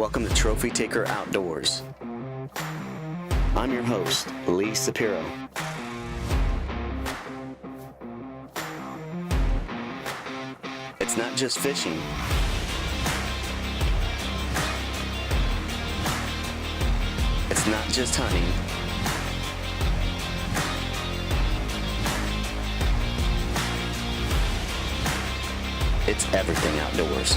Welcome to Trophy Taker Outdoors. I'm your host, Lee Sapiro. It's not just fishing. It's not just hunting. It's everything outdoors.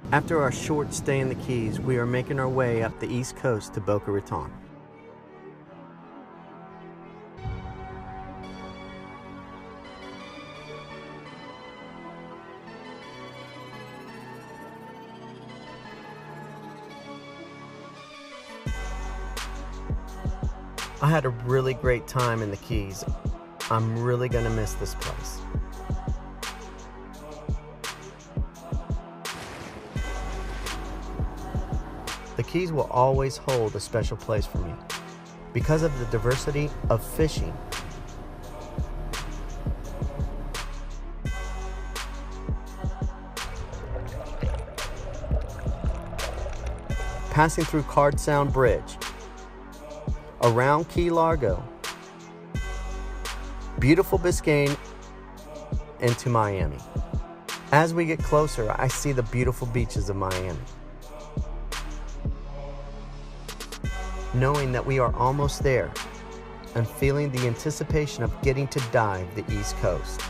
After our short stay in the Keys, we are making our way up the East Coast to Boca Raton. I had a really great time in the Keys. I'm really gonna miss this place. The Keys will always hold a special place for me because of the diversity of fishing. Passing through Card Sound Bridge, around Key Largo, beautiful Biscayne, into Miami. As we get closer, I see the beautiful beaches of Miami. Knowing that we are almost there and feeling the anticipation of getting to dive the East Coast.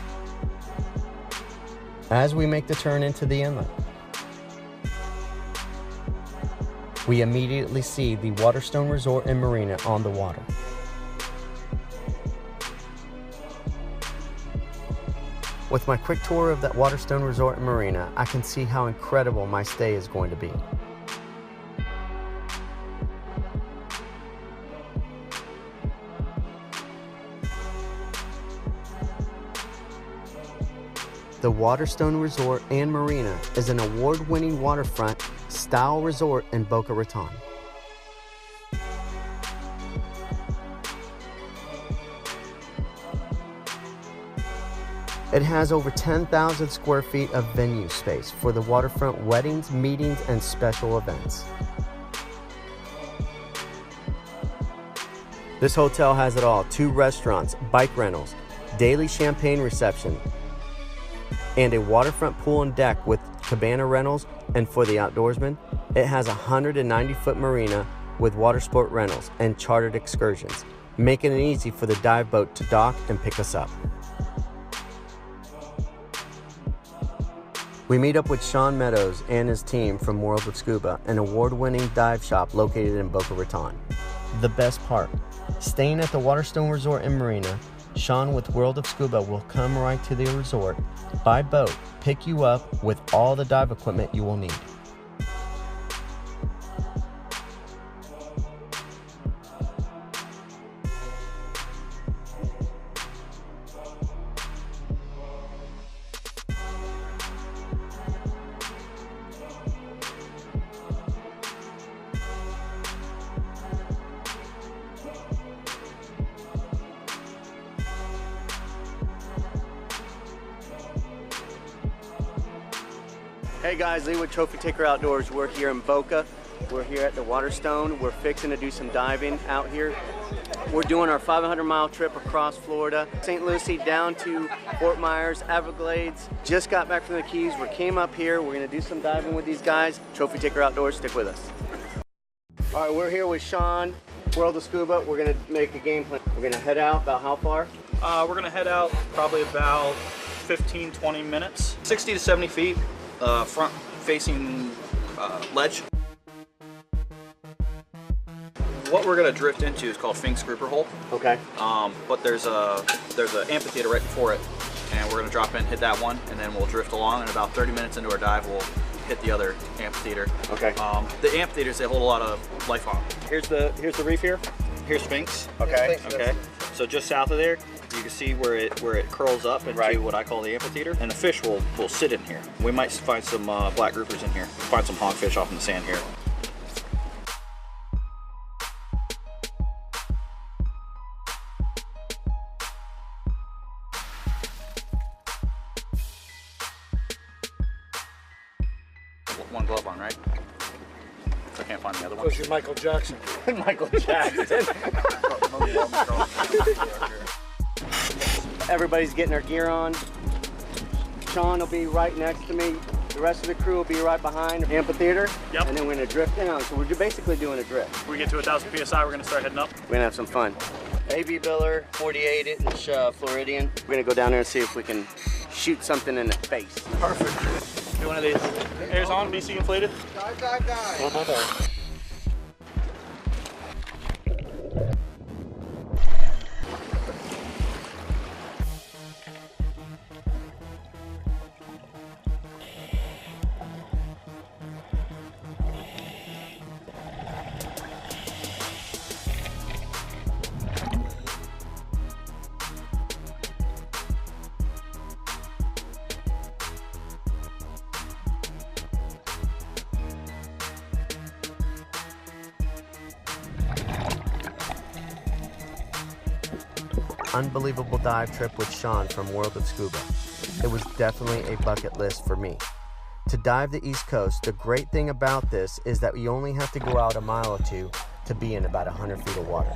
As we make the turn into the inlet, we immediately see the Waterstone Resort and Marina on the water. With my quick tour of that Waterstone Resort and Marina, I can see how incredible my stay is going to be. The Waterstone Resort and Marina is an award-winning waterfront style resort in Boca Raton. It has over 10,000 square feet of venue space for the waterfront weddings, meetings, and special events. This hotel has it all: 2 restaurants, bike rentals, daily champagne reception, and a waterfront pool and deck with cabana rentals. And for the outdoorsmen, it has a 190-foot marina with water sport rentals and chartered excursions, making it easy for the dive boat to dock and pick us up. We meet up with Sean Meadows and his team from World of Scuba, an award-winning dive shop located in Boca Raton. The best part, staying at the Waterstone Resort and Marina, Sean with World of Scuba will come right to the resort by boat, pick you up with all the dive equipment you will need. Hey guys, Lee with Trophy Taker Outdoors. We're here in Boca. We're here at the Waterstone. We're fixing to do some diving out here. We're doing our 500-mile trip across Florida, St. Lucie down to Fort Myers, Everglades. Just got back from the Keys. We came up here. We're gonna do some diving with these guys. Trophy Taker Outdoors, stick with us. All right, we're here with Sean, World of Scuba. We're gonna make a game plan. We're gonna head out about how far? We're gonna head out probably about 15-20 minutes, 60 to 70 feet, front facing ledge. what we're gonna drift into is called Fink's grouper hole. Okay. But there's an amphitheater right before it, and we're gonna drop in, hit that one, and then we'll drift along. And about 30 minutes into our dive, we'll hit the other amphitheater. Okay. The amphitheaters, they hold a lot of life on. Here's the reef here. Here's Fink's. Okay. Okay. So just south of there, you can see where it curls up into what I call the amphitheater, and the fish will sit in here. We might find some black groupers in here. Find some hogfish off in the sand here. One glove on, right? I can't find the other one. Because you're Michael Jackson. Michael Jackson. Everybody's getting their gear on. Sean will be right next to me. The rest of the crew will be right behind the amphitheater. Yep. And then we're gonna drift in. So we're basically doing a drift. When we get to 1,000 PSI, we're gonna start heading up. We're gonna have some fun. AB Biller, 48-inch Floridian. We're gonna go down there and see if we can shoot something in the face. Perfect. Do one of these. Airs on, BC inflated. Unbelievable dive trip with Sean from World of Scuba. It was definitely a bucket list for me. To dive the East Coast, the great thing about this is that you only have to go out a mile or two to be in about 100 feet of water.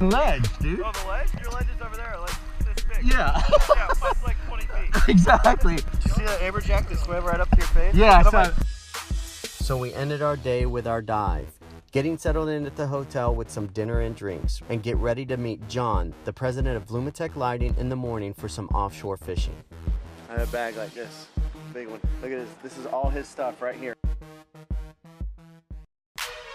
Ledge, dude. Oh, the ledge? Your ledge is over there, like this big. Yeah. Yeah, it's like 20 feet. Exactly. Did you see that amberjack that swam right up to your face? Yeah, I saw it. So we ended our day with our dive, getting settled in at the hotel with some dinner and drinks, and get ready to meet John, the president of Lumitech Lighting, in the morning for some offshore fishing. I have a bag like this, big one. Look at this. This is all his stuff right here.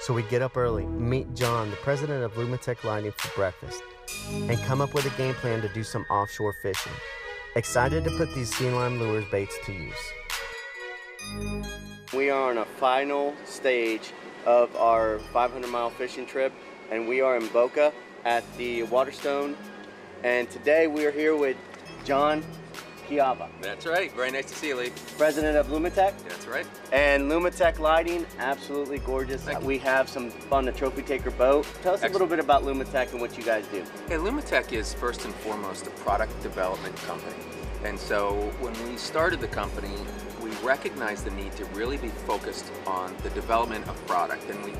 So we get up early, meet John, the president of Lumitech Lighting, for breakfast, and come up with a game plan to do some offshore fishing. Excited to put these sea lime lures baits to use. We are on a final stage of our 500-mile fishing trip, and we are in Boca at the Waterstone. And today we are here with John Chiava, That's right. Very nice to see you, Lee. president of Lumitech. That's right. And Lumitech Lighting, absolutely gorgeous. Thank you. We have some on the Trophy Taker boat. Tell us a little bit about Lumitech and what you guys do. Hey, Lumitech is first and foremost a product development company. And so when we started the company, we recognized the need to really be focused on the development of product. And we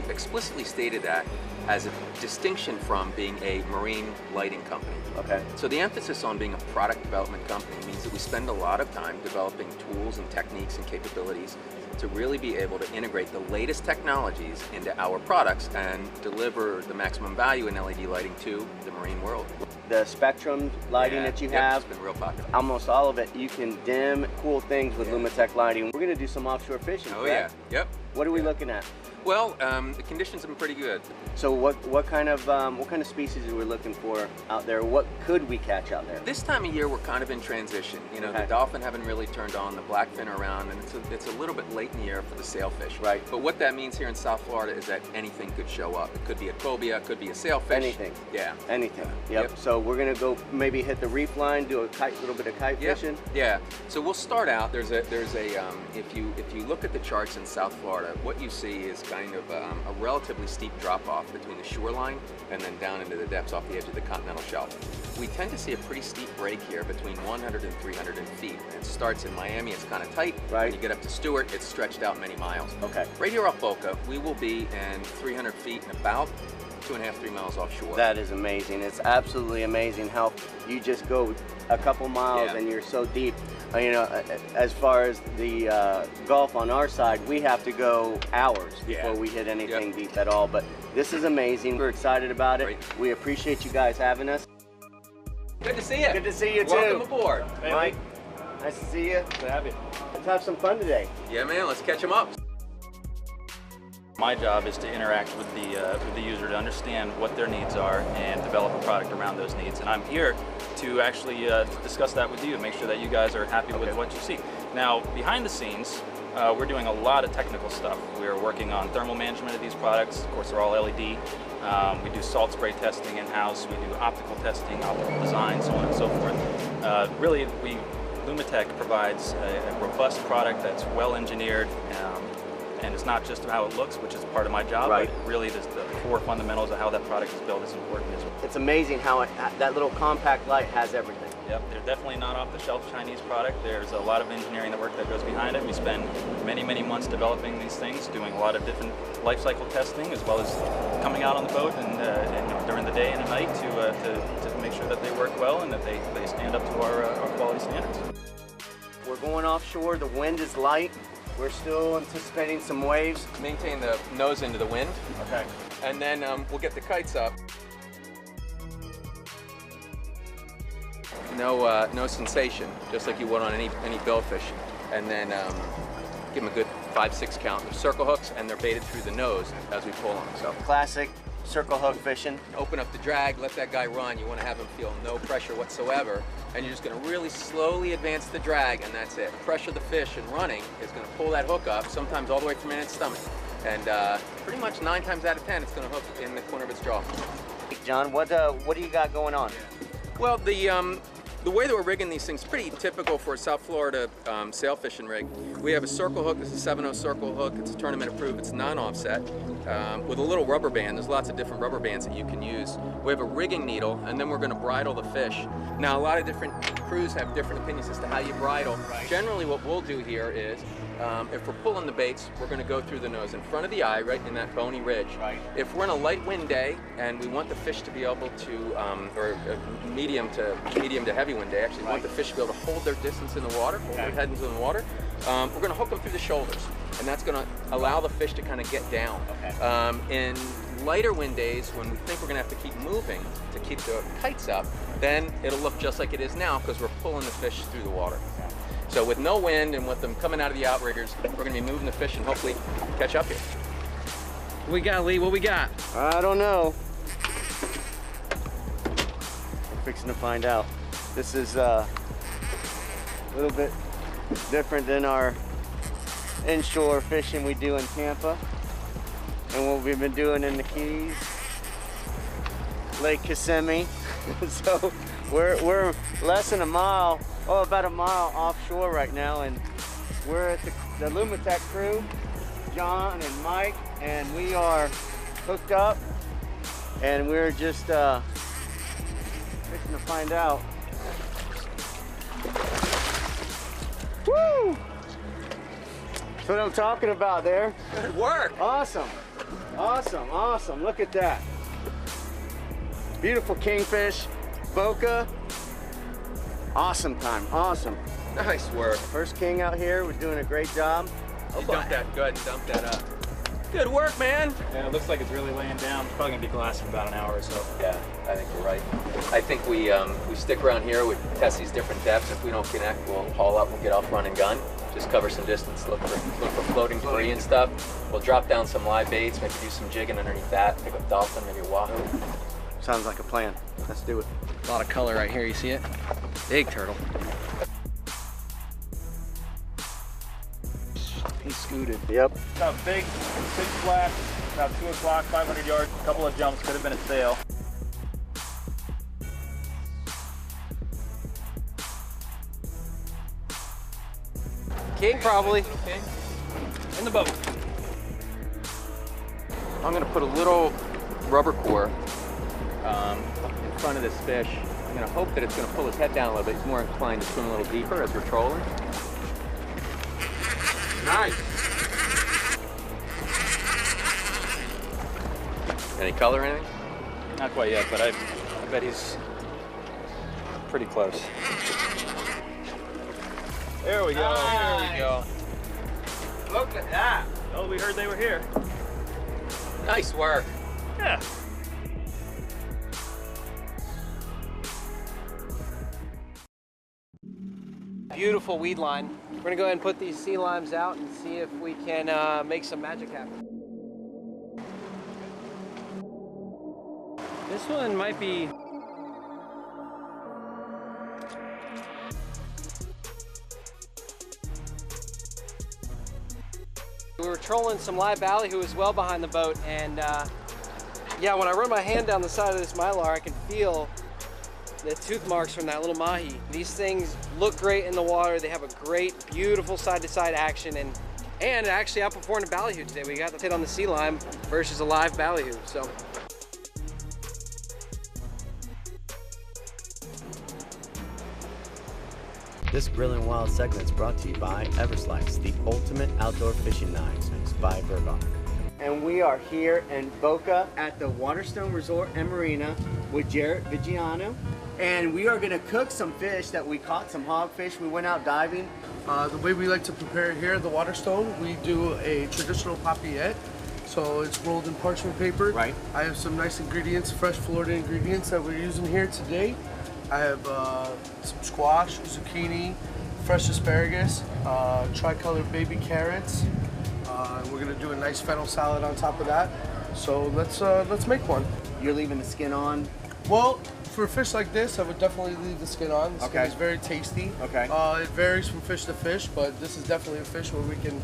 explicitly stated that as a distinction from being a marine lighting company. Okay. So the emphasis on being a product development company means that we spend a lot of time developing tools and techniques and capabilities to really be able to integrate the latest technologies into our products and deliver the maximum value in LED lighting to the marine world. The spectrum lighting that you have, it's been real popular. almost all of it, you can dim cool things with Lumitech Lighting. We're going to do some offshore fishing. Oh correct? yeah, yep. What are we looking at? Well, the conditions have been pretty good. So what kind of species are we looking for out there? What could we catch out there? This time of year, we're kind of in transition. You know, Okay. the dolphin haven't really turned on, the blackfin are around, and it's a little bit late in the year for the sailfish. Right. But what that means here in South Florida is that anything could show up. It could be a cobia, it could be a sailfish. Anything. Yeah. Anything. Yep. So we're gonna go maybe hit the reef line, do a little bit of kite fishing. Yeah. So we'll start out. There's a if you look at the charts in South Florida, what you see is kind of a relatively steep drop off between the shoreline and then down into the depths off the edge of the continental shelf. We tend to see a pretty steep break here between 100 and 300 feet. It starts in Miami, it's kind of tight. Right. When you get up to Stewart, it's stretched out many miles. Okay. Right here off Boca, we will be in 300 feet in about 2.5, 3 miles offshore. That is amazing. It's absolutely amazing how you just go a couple miles and you're so deep. You know, as far as the Gulf on our side, we have to go hours before we hit anything deep at all. But this is amazing. We're excited about it. Great. We appreciate you guys having us. Good to see you. Good to see you too. Welcome aboard. Hey, Mike, nice to see you. Good to have you. Let's have some fun today. Yeah, man, let's catch them up. My job is to interact with the user to understand what their needs are and develop a product around those needs. And I'm here to actually discuss that with you, make sure that you guys are happy with what you see. Now, behind the scenes, we're doing a lot of technical stuff. We're working on thermal management of these products. Of course, they're all LED. We do salt spray testing in-house. We do optical testing, optical design, so on and so forth. Really, Lumitech provides a robust product that's well engineered. And it's not just how it looks, which is part of my job, but really the core fundamentals of how that product is built is important as well. It's amazing how that little compact light has everything. Yep, they're definitely not off-the-shelf Chinese product. There's a lot of engineering work that goes behind it. We spend many, many months developing these things, doing a lot of different life cycle testing, as well as coming out on the boat and you know, during the day and at night to make sure that they work well and that they stand up to our quality standards. We're going offshore. The wind is light. We're still anticipating some waves. Maintain the nose into the wind. Okay. And then we'll get the kites up. No sensation, just like you would on any billfish. And then give them a good 5-6 count. They're circle hooks and they're baited through the nose as we pull them. So Classic circle hook fishing. open up the drag, let that guy run. You want to have him feel no pressure whatsoever. And you're just going to really slowly advance the drag, and that's it. Pressure the fish and running is going to pull that hook up, sometimes all the way from in its stomach. And pretty much 9 times out of 10, it's going to hook in the corner of its jaw. John, what do you got going on? Well, the way that we're rigging these things is pretty typical for a South Florida sail fishing rig. We have a circle hook. It's a 7/0 circle hook. It's a tournament approved. It's non-offset with a little rubber band. There's lots of different rubber bands that you can use. We have a rigging needle, and then we're going to bridle the fish. Now, a lot of different crews have different opinions as to how you bridle. Generally, what we'll do here is, if we're pulling the baits, we're going to go through the nose in front of the eye, right in that bony ridge. If we're in a light wind day and we want the fish to be able to, or medium to heavy wind day, actually want the fish to be able to hold their distance in the water, hold their head in the water, we're going to hook them through the shoulders. And that's going to allow the fish to kind of get down. In lighter wind days, when we think we're going to have to keep moving to keep the kites up, then it'll look just like it is now because we're pulling the fish through the water. So with no wind and with them coming out of the outriggers, we're going to be moving the fish and hopefully catch up here. What we got, Lee? What we got? I don't know. We're fixing to find out. This is a little bit different than our inshore fishing we do in Tampa and what we've been doing in the Keys, Lake Kissimmee. So we're less than a mile, about a mile offshore right now, and we're at the Lumitech crew, John and Mike, and we are hooked up, and we're just fixing to find out. Woo! That's what I'm talking about there. Good work. Awesome, awesome, awesome. Look at that. Beautiful kingfish, Boca. Awesome time, awesome. Nice work. First king out here, we're doing a great job. You dump that, go ahead and dump that up. Good work, man. Yeah, it looks like it's really laying down. It's probably gonna be glass for about an hour or so. Yeah, I think you're right. I think we stick around here, we test these different depths. If we don't connect, we'll haul up, we'll get off run and gun. Just cover some distance, look for floating debris and stuff. We'll drop down some live baits, maybe do some jigging underneath that, pick up dolphin, maybe a wahoo. Sounds like a plan. Let's do it. A lot of color right here, you see it? Big turtle. He's scooted. Yep. A big splash, about 2 o'clock, 500 yards, a couple of jumps, could have been a sail. King, probably. King. In the boat. I'm gonna put a little rubber core in front of this fish. I'm gonna hope that it's gonna pull his head down a little bit. He's more inclined to swim a little deeper as we're trolling. Nice. Any color or anything? Not quite yet, but I bet he's pretty close. There we go. Nice. There we go. Look at that. Oh, we heard they were here. Nice work. Yeah. Beautiful weed line. We're gonna go ahead and put these sea limes out and see if we can make some magic happen. This one might be. We were trolling some live ballyhoo as well behind the boat, and yeah, when I run my hand down the side of this mylar, I can feel the tooth marks from that little mahi. These things look great in the water. They have a great, beautiful side-to-side action, and it actually outperformed a ballyhoo today. We got the hit on the sea lime versus a live ballyhoo. So. This Grilling Wild segment is brought to you by Everslice, the ultimate outdoor fishing knives by Berghoff. And we are here in Boca at the Waterstone Resort and Marina with Jarrett Vigiano. And we are gonna cook some fish that we caught, some hogfish. We went out diving. The way we like to prepare it here at the Waterstone, we do a traditional papillette. So it's rolled in parchment paper. Right. I have some nice ingredients, fresh Florida ingredients that we're using here today. I have some squash, zucchini, fresh asparagus, tricolor baby carrots. We're gonna do a nice fennel salad on top of that. So let's make one. You're leaving the skin on. Well, for a fish like this, I would definitely leave the skin on. The skin is very tasty. Okay. It varies from fish to fish, but this is definitely a fish where we can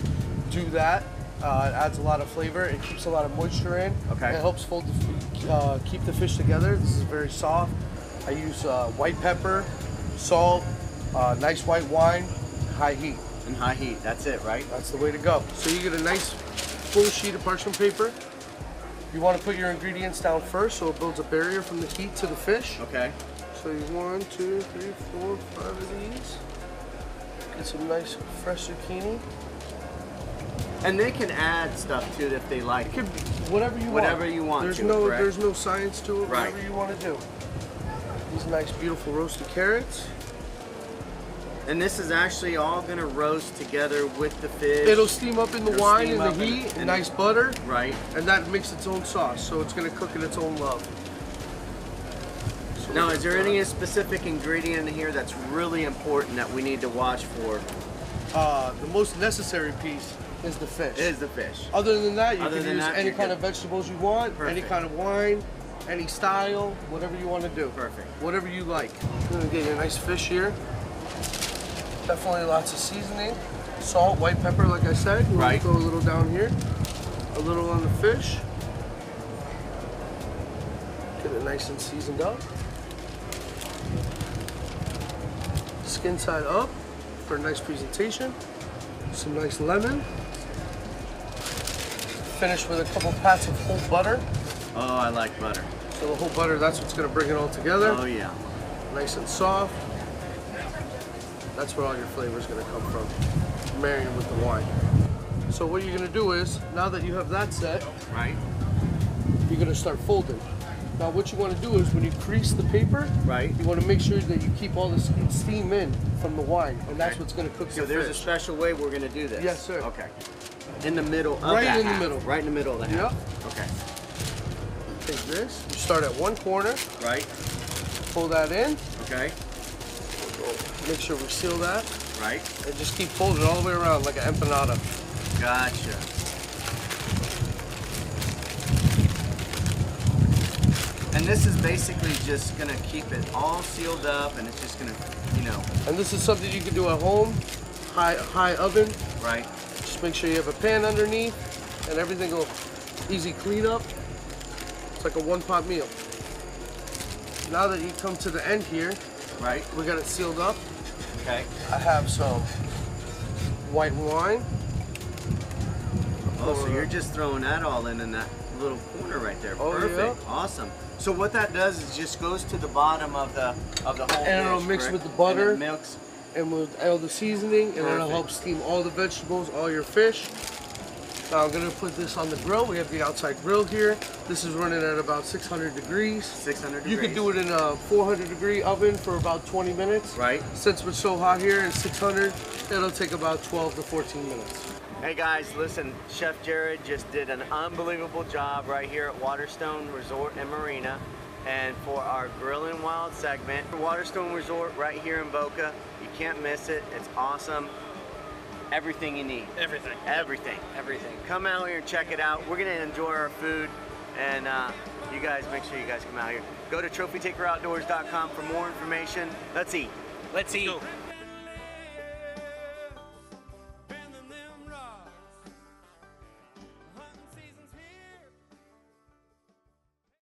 do that. It adds a lot of flavor. It keeps a lot of moisture in. Okay. It helps keep the fish together. This is very soft. I use white pepper, salt, nice white wine, high heat. And high heat, that's it, right? That's the way to go. So you get a nice full sheet of parchment paper. You want to put your ingredients down first so it builds a barrier from the heat to the fish. Okay. So you 1, 2, 3, 4, 5 of these. Get some nice fresh zucchini. And they can add stuff to it if they like. It could be whatever you want. Whatever you want. There's no science to it. Right. Whatever you want to do. These nice, beautiful roasted carrots. And this is actually all gonna roast together with the fish. It'll steam up in the wine and the heat, and nice butter. Right. And that makes its own sauce, so it's gonna cook in its own love. So now, is there any specific ingredient in here that's really important that we need to watch for? The most necessary piece is the fish. Is the fish. Other than that, you Other can than use that, any you're kind good. of vegetables you want, any Perfect. kind of wine, any style, whatever you want to do. Perfect. Whatever you like. You're gonna get your nice fish here. Definitely lots of seasoning. Salt, white pepper, like I said. We're Right. gonna throw a little down here. A little on the fish. Get it nice and seasoned up. Skin side up for a nice presentation. Some nice lemon. Finish with a couple pats of whole butter. Oh, I like butter. So the whole butter, that's what's gonna bring it all together. Oh yeah. Nice and soft. That's where all your flavor is gonna come from. Marrying with the wine. So what you're gonna do is, now that you have that set, Right. you're gonna start folding. Now what you wanna do is when you crease the paper, Right. you wanna make sure that you keep all the steam in from the wine, and that's Okay. what's gonna cook So your there's a fish. special way we're gonna do this. Yes, sir. Okay. In the middle of Right that in the half. middle. Right in the middle of the half. Yep. Okay. Take this, you start at one corner, Right. pull that in, Okay. make sure we seal that, Right. and just keep folding all the way around like an empanada. Gotcha. And this is basically just gonna keep it all sealed up, and it's just gonna, you know. And this is something you can do at home, high oven. Right. Just make sure you have a pan underneath, and everything will easy clean up. It's like a one-pot meal. Now that you come to the end here, Right. we got it sealed up. Okay. I have some white wine. Oh, so you're just throwing that all in that little corner right there. Oh, Perfect. yeah. Awesome. So what that does is just goes to the bottom of the whole And it'll dish, mix correct? with the butter. And it milks. And with all the seasoning, and it'll Perfect. help steam all the vegetables, all your fish. Now I'm gonna put this on the grill. We have the outside grill here. This is running at about 600 degrees. 600 degrees. You could do it in a 400 degree oven for about 20 minutes. Right. Since we're so hot here in 600, it'll take about 12 to 14 minutes. Hey guys, listen, Chef Jared just did an unbelievable job right here at Waterstone Resort and Marina. And for our Grillin' Wild segment, Waterstone Resort right here in Boca, you can't miss it. It's awesome. Everything you need. Everything. Everything. Everything. Come out here and check it out. We're gonna enjoy our food, and you guys, make sure you guys come out here. Go to trophytakeroutdoors.com for more information. Let's eat. Let's eat. Go.